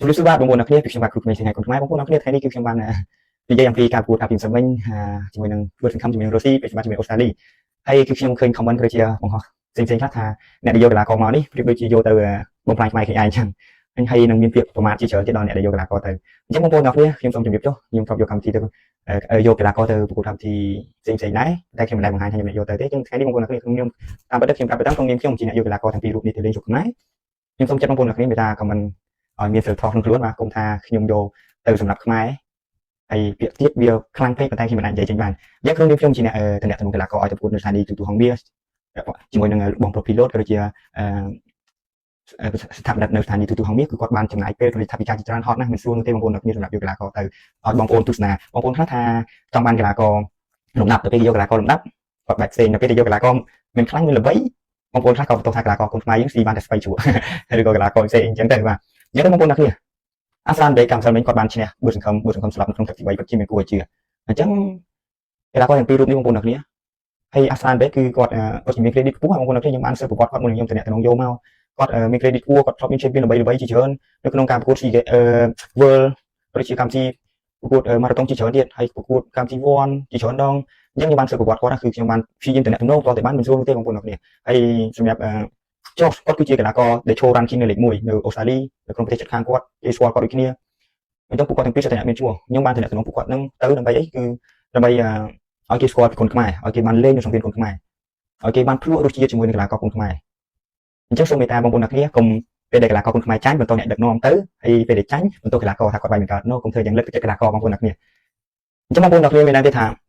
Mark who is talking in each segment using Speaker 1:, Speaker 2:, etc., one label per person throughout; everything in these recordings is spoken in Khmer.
Speaker 1: ជំរាបសួរបាទបងប្អូនអ្នកគ្នាពីខ្ញុំបាទគ្រូក្មេងថ្ងៃគុណខ្មែរបងប្អូនអ្នកគ្នាថ្ងៃនេះគឺខ្ញុំបាននិយាយអំពីការប្រកួតការពីសម្មិញជាមួយនឹងធ្វើសង្ឃឹមជាមួយនឹងរុស្ស៊ីពីច្បាប់ជាមួយអូស្ត្រាលីហើយគឺខ្ញុំឃើញ comment ដូចជាបង្ហោះផ្សេងៗខ្លះថាអ្នកដែលយកកីឡាករមកនេះប្រៀបដូចជាយកទៅបំផ្លាញខ្មែរគ្នាឯងអញ្ចឹងហើយនឹងមានពាក្យប្រមាថជាច្រើនទៀតដល់អ្នកដែលយកកីឡាករទៅអញ្ចឹងបងប្អូនអ្នកគ្នាខ្ញុំសូមជម្រាបចុះខ្ញុំធ្លាប់យកកម្មវិធីទៅយកកីឡាករទៅប្រកួតកម្មវិធីផ្សេងៗដែរតែខ្ញុំមិនដែលបង្ហាញថាខ្ញុំយកទៅទេអញ្ចឹងថ្ងៃនេះបងប្អូនអ្នកគ្នាខ្ញុំតាមពិតខ្ញុំប្រាប់ទៅក្នុងនាមខ្ញុំជាអ្នកយកកីឡាករទាំងពីររូបនេះទៅលេងជុកខ្មែរខ្ញុំសូមចាត់បងប្អូនអ្នកគ្នាមេតា comment ឲ្យមានសិលធម៌ក្នុងខ្លួនបាទគុំថាខ្ញុំយកទៅសម្រាប់ខ្មែរហើយពាក្យទៀតវាខ្លាំងពេកប៉ុន្តែខ្ញុំមិនអាចនិយាយចេញបានយ៉ាងក្នុងនាមខ្ញុំជាអ្នកតំណែងកីឡាករឲ្យទៅប្រកួតនៅស្ថានីយ៍ទូទៅហងមាសជាមួយនឹងបងប្រុស pilot ក៏ដូចជាស្ថាបនិកនៅស្ថានីយ៍ទូទៅហងមាសគឺគាត់បានចំណាយពេលឬថាវិការជាច្រើនហត់ណាស់មិនស្រួលនោះទេបងប្អូនអ្នកគ្នាសម្រាប់យកកីឡាករទៅឲ្យបងប្អូនទស្សនាបងប្អូនខ្លះថាចង់បានកីឡាករលំដាប់ទៅពេលយកកីឡាករលំដាប់គាត់បែកផ្សេងនៅពេលដែលយកកីឡាករមានខ្លាំងមានល្បីបងប្អូនខ្លះក៏បន្ទោសថាកីឡាករគុនខ្មែរយើងស៊ីបានតែស្បៃជ្រួឬក៏កីឡាករផ្សេងអញ្ចឹងទៅបាទអញ្ចឹងបងប្អូនអ្នកគ្នាអាស្រានបេកម្មសិលមិញគាត់បានឈ្នះបួសសង្ឃឹមស្លាប់នៅក្នុងទឹកទី3ពិតជាមានគួរឲ្យជឿអញ្ចឹងកីឡាករទាំងពីររូបនេះបងប្អូនអ្នកគ្នាហើយអាស្រានបេគឺគាត់ជាមាន credit ខ្ពស់បងប្អូនអ្នកគ្នាខ្ញុំបានស៊ើបប្រវត្តិគាត់មុនខ្ញុំតំណែងយកមកគាត់មាន credit ខ្ពស់គាត់ធ្លាប់មាន champion ល្បីៗជាច្រើននៅក្នុងការប្រកួត World ឬជាកម្មវិធីប្រកួត marathon ជាច្រើនទៀតហើយប្រកួតកម្មវិធី One ជាច្រើនដងអញ្ចឹងខ្ញុំបានស៊ើបប្រវត្តិគាត់គឺខ្ញុំបានព្យាយាមតំណែងតតែបានមិនស្រួលទេបងប្អូនអ្នកគ្នាហើយសម្រាប់ចុះគាត់គឺជាកីឡាករដែលឈរ ranking នៅលេខ1នៅអូស្ត្រាលីនៅក្នុងប្រទេសជិតខាងគាត់គេស្គាល់គាត់ដូចគ្នាអញ្ចឹងពួកគាត់ទាំងពីរតែមានឈ្មោះខ្ញុំបានតំណែងពួកគាត់នឹងទៅដើម្បីអីគឺដើម្បីឲ្យគេស្គាល់ពីគុនខ្មែរឲ្យគេបានលេងនៅសង្គ្រាមគុនខ្មែរឲ្យគេបានភ្លក់រសជាតិជាមួយនឹងកីឡាករគុនខ្មែរអញ្ចឹងសូមមេត្តាបងប្អូនអ្នកគ្នាកុំពេលដែលកីឡាករគុនខ្មែរចាញ់បន្តអ្នកដឹកនាំទៅហើយពេលដែលចាញ់បន្តកីឡាករថាគាត់បាយមិនកើតនោះកុំធ្វើយ៉ាងលើកទឹកចិត្តកីឡាករបងប្អូនអ្នកគ្នាអញ្ចឹងបងប្អូនអ្នកគ្នាមានដឹងទេថា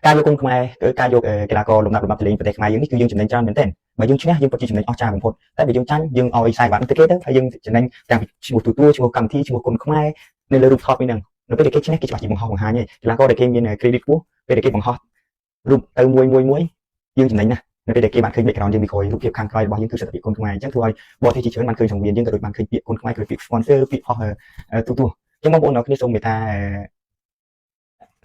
Speaker 1: ការយកគុនខ្មែរគឺការយកកីឡាករលំដាប់ទៅលេងប្រទេសខ្មែរយើងនេះគឺយើងចំណេញច្រើនមែនទែនបើយើងឈ្នះយើងពិតជាចំណេញអស្ចារ្យបំផុតតែបើយើងចាញ់យើងឲ្យខ្សែបាត់ទៅគេទៅហើយយើងចំណេញទាំងឈ្មោះទូទួលឈ្មោះកម្មវិធីឈ្មោះគុនខ្មែរនៅលើរូបថតនេះហ្នឹងនៅពេលដែលគេឈ្នះគេច្បាស់ជាបង្ហោះបង្ហាញឯងកីឡាករដែលគេមាន credit ខ្ពស់ពេលដែលគេបង្ហោះរូបទៅមួយយើងចំណេញណាស់នៅពេលដែលគេបានឃើញ background យើងពីក្រោយរូបភាពខាងក្រោយរបស់យើងគឺសិទ្ធិភាពគុនខ្មែរអញ្ចឹងធ្វើឲ្យបរទេសជាច្រើនបានឃើញសង្វៀនយើងក៏ដូចបានឃើញពាក្យគុនខ្មែរគឺពាក្យ sponsor ពាក្យហោះទូទួលអញ្ចឹងបងប្អូនអ្នកគ្នាសូមមេត្ត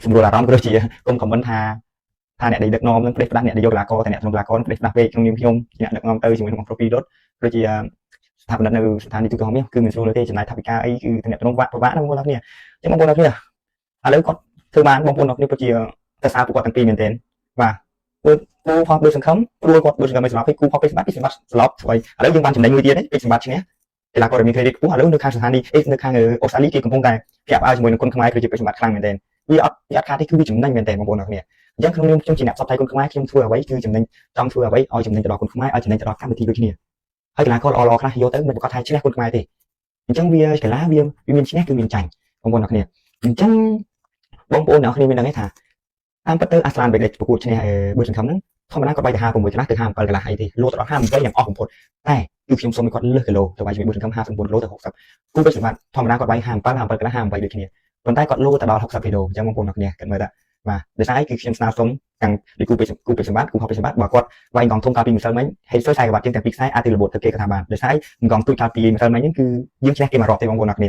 Speaker 1: ាសម្រួលអារម្មណ៍ក៏ដូចជាកុំ comment ថាអ្នកដែលដឹកនាំនឹងផ្លេសផ្ដាស់អ្នកដែលយកកីឡាករតែអ្នកក្នុងកីឡាករនឹងផ្លេសផ្ដាស់ពេកក្នុងនាមខ្ញុំជាអ្នកដឹកនាំទៅជាមួយនឹងបងប្រុស pilot ដូចជាស្ថាបនិកនៅស្ថានីយ៍ទូទៅហងមាសគឺមិនស្រួលទេចំណាយថវិកាអីគឺតំណែងពិបាកណាបងប្អូនអ្នកគ្នាអញ្ចឹងបងប្អូនអ្នកគ្នាឥឡូវគាត់ធ្វើបានបងប្អូនអ្នកគ្នាពិតជាទៅសារពួកគាត់ទាំងពីរមែនទែនបាទគូផុសដូចសង្ឃឹមព្រួយគាត់ដូចសង្ឃឹមមិនស្លាប់ហើយគូផុសពេកសម្បត្តិពីសម្បត្តិស្លាប់ស្អីឥឡូវយើងបានចំណេញមួយទៀតពេកសម្បត្តិឈ្នះកីឡាករដែលមាន credit ខ្ពស់ឥឡូវនៅខាងស្ថានីយ៍នៅខាងអូស្ត្រាលីគេកំពុងតែភ្ញាក់ផ្អើលជាមួយនឹងគុនខ្មែរគឺជាពេកសម្បត្តិខ្លាំងមែនទែនវាអត់ខាតទេគឺវាចំណេញមែនទែនបងប្អូនអ្នកគ្នាអញ្ចឹងក្នុងនាមខ្ញុំជាអ្នកផ្សព្វផ្សាយគុនខ្មែរខ្ញុំធ្វើអ្វីគឺចំណេញចង់ធ្វើអ្វីឲ្យចំណេញទៅដល់គុនខ្មែរឲ្យចំណេញទៅដល់កម្មវិធីដូចគ្នាហើយកីឡាករល្អៗខ្លះយកទៅមិនប្រកាសថាឈ្នះគុនខ្មែរទេអញ្ចឹងវាកីឡាវាមានឈ្នះគឺមានចាញ់បងប្អូនអ្នកគ្នាអញ្ចឹងបងប្អូនអ្នកគ្នាមានដឹងទេថាតាមពិតទៅអាស្លានបេកដែលប្រកួតឈ្នះបួសសង្ឃឹមហ្នឹងធម្មតាគាត់បាយទៅ56កន្លះទៅ57កន្លះអីទេលោទៅដល់58យ៉ាងអស់បំផុតតែគឺខ្ញុំសូមឲ្យគាត់លើសគីឡូទៅបាយជាមួយបួសសង្ឃឹម59គីឡូទៅ60គូពេជ្រសម្បត្តិធម្មតាគាត់បាយ57កន្លះ58ដូចគ្នាប៉ុន្តែគាត់លោទៅដល់60គីឡូអញ្ចឹងបងប្អូនអ្នកគ្នាគិតមើលតាបាទដោយសារគឺខ្ញុំស្នើសុំទាំងគូពេជ្រសម្បត្តិគូហោះពេជ្រសម្បត្តិបើគាត់វាយកងធំកាលពីម្សិលមិញហើយខ្សែក្បាត់ជាងទាំងពីរខ្សែអាចទៅរបូតទៅគេគាត់ថាបានដោយសារកងទូចកាលពីម្សិលមិញហ្នឹងគឺយើងឈ្នះគេមករកទេបងប្អូនអ្នកគ្ន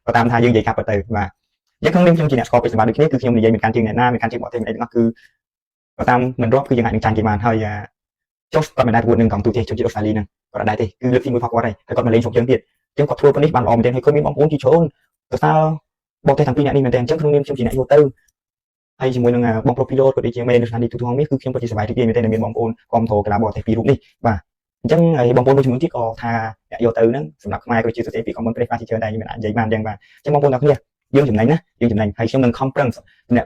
Speaker 1: ាបើតាមថាយើងនិយាយកាប់ទៅបាទយ៉ាងក្នុងនាមខ្ញុំជាអ្នកស្គាល់ពេជ្រសម្បត្តិដូចគ្នាគឺខ្ញុំនិយាយមានការជាងអ្នកណាមានការជាងបរទេសមានអីទាំងអស់គឺបើតាមមិនរាប់គឺយើងអាចនឹងចាញ់គេបានហើយចុះគាត់មិនដែលប្រកួតនឹងកងទូទេសជនជាតិអូស្ត្រាលីហ្នឹងគាត់អត់ដែរទេគឺលើកទី1ផងគាត់ហើយគាត់មកលេងស្រុកយើងទៀតអញ្ចឹងគាត់ធ្វើប៉ុណ្នេះបានល្អមែនទែនហើយគាត់មានបងប្អូនជាច្រើនទៅសើបរទេសទាំងពីរអ្នកនេះមែនទែនអញ្ចឹងក្នុងនាមខ្ញុំជាអ្នកយកទៅហើយជាមួយនឹងបងប្រុស pilot ក៏ដូចជាមេនៅស្ថានីយ៍ទូទៅហងមាសគឺខ្ញុំពិតជាសប្បាយរីករាយមែនទែនដែលមានបងប្អូនគ្រប់គ្រងកីឡាបរទេសពីររូបនេះបាទអញ្ចឹងហើយបងប្អូនមួយចំនួនទៀតក៏ថាអ្នកយកទៅហ្នឹងសម្រាប់ខ្មែរក៏ជាសរសេរពី comment ព្រេះខ្លះជាច្រើនដែរខ្ញុំមិនអាចនិយាយបានអញ្ចឹងបាទអញ្ចឹងបងប្អូនអ្នកគ្នាយើងចំណេញណាយើងចំណេញហើយខ្ញុំនឹងខំប្រឹង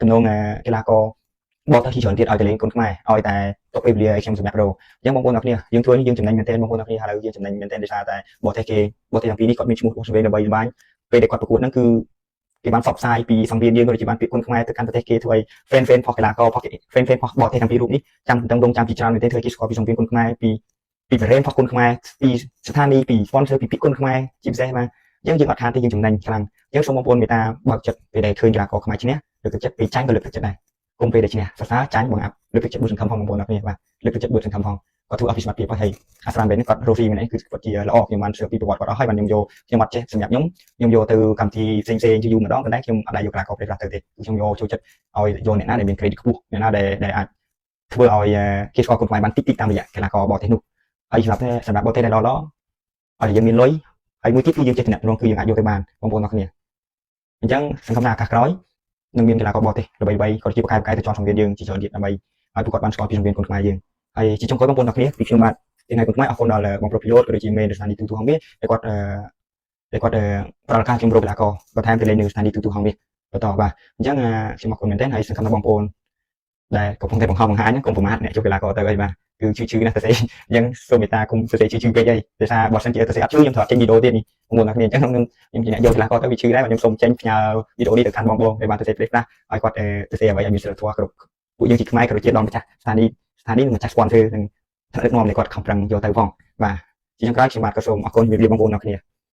Speaker 1: តំណងកីឡាករបរទេសជាច្រើនទៀតឲ្យទៅលេងគុនខ្មែរឲ្យតែទុកពេលវេលាឲ្យខ្ញុំសម្រាប់រោអញ្ចឹងបងប្អូនអ្នកគ្នាយើងធ្វើនេះយើងចំណេញមែនទែនបងប្អូនអ្នកគ្នាឥឡូវយើងចំណេញមែនទែនដោយសារតែបរទេសទាំងពីរនេះគាត់មានឈ្មោះរបស់ស្វេដើម្បីល្បាញពេលដែលគាត់ប្រកួតហ្នឹងគឺគេបានផ្សព្វផ្សាយពីសង្វៀនយើងក៏ដូចជាបានពាក្យគុនខ្មែរទៅកាន់ប្រទេសគេធ្វើឲ្យ fan ផុសកីឡាករផុស fan ផុសបរទេសទាំងពីររូបនេះចាំទាំងរងចាំជាច្រើនមែនទែនធ្វើឲ្យគេស្គាល់ពីសង្វៀនគុនខ្មែរពីប្រេនផុសគុនខ្មែរពីស្ថានីយ៍ពី sponsor ពីពាក្យគុនខ្មែរជាពិសេសបាទយើងអត់ខានទេយើងចំណេញខ្លាំងយើងសូមបងប្អូនមេត្តាបើកចិត្តពេលដែលឃើញកីឡាករខ្មែរឈ្នះលើកទឹកចិត្តពេលចាញ់ក៏លើកទឹកចិត្តដែរគុំពេលដែលឈ្នះសរសើរចាញ់បងអាប់លើកទឹកចិត្តបួសសង្ឃឹមផងបងប្អូនអ្នកគ្នាបាទលើកទឹកចិត្តបួសសង្ឃឹមផងគាត់ធ្វើអភិសមត្ថភាពហើយអាស្រានបេនគាត់រស់ស៊ីមែនគឺគាត់ជាល្អខ្ញុំបានជឿពីប្រវត្តិគាត់អស់ហើយបានខ្ញុំយកខ្ញុំអត់ចេះសម្រាប់ខ្ញុំយកទៅកម្មវិធីផ្សេងជាយូរម្ដងប៉ុន្តែខ្ញុំអត់ដែរយកកីឡាករប្រេះខ្លះទៅទេខ្ញុំយកចូលចិត្តឲ្យយកអ្នកណាដែលមាន credit ខ្ពស់អ្នកណាដែលអាចធ្វើឲ្យគេស្គាល់គុនខ្មែរបានតិចតាមរយៈកីឡាករបរទេសនោះហើយសម្រាប់បរទេសដែលល្អឲ្យយើងមានលុយ ហើយមួយទៀតគឺយើងចេះតំណែងគឺយើងអាចយកទៅបានបងប្អូនទាំងគ្នាអញ្ចឹងសង្ឃឹមថាឱកាសក្រោយនឹងមានកីឡាករបរទេសល្បីៗក៏ជាបកកាយទៅចង់សង្វៀនយើងជាច្រើនទៀតដើម្បីឲ្យពួកគាត់បានស្គាល់ពីសង្វៀនគុនខ្មែរយើងហើយជាចុងក្រោយបងប្អូនទាំងគ្នាពីខ្ញុំបាទថ្ងៃគុនខ្មែរអរគុណដល់បងប្រុសប្រយោជន៍ក៏ដូចជាមេស្ថានីយ៍ទូហងមាសដែលគាត់ផ្ដល់ឱកាសជំរុញកីឡាករបន្ថែមទៅលេងនៅស្ថានីយ៍ទូហងមាសបន្តបាទអញ្ចឹងខ្ញុំអរគុណមែនទែនហើយសង្ឃឹមថាបងប្អូនដែលកំពុងតែបង្ហាញកុំប្រមាថអ្នកចូលកីឡាករទៅអីបាទគឺឈឺណាស់ទៅទេអញ្ចឹងសូមមេត្តាគុំទៅទេឈឺពេកអីដោយសារបើសិនជាទៅទេអត់ឈឺខ្ញុំត្រូវចេញវីដេអូទៀតនេះបងប្អូនទាំងគ្នាអញ្ចឹងខ្ញុំជាអ្នកយកកីឡាករទៅវាឈឺដែរខ្ញុំសូមចេញផ្ញើវីដេអូនេះទៅកាន់បងដែលបានទៅទេផ្លេសខ្លះឲ្យគាត់ទៅទេអ្វីឲ្យមានសិលធម៌គ្រប់ពួកយើងជាខ្មែរក៏ដូចជាដល់ម្ចាស់ស្ថានីយ៍ម្ចាស់ sponsor នឹងថ្នាក់ដឹកនាំនៃគាត់ខំប្រឹងយកទៅផងបាទជាចុងក្រោយខ្ញុំបាទក៏សូមអរគុណជម្រាបលាបងប្អូនទាំងគ្នា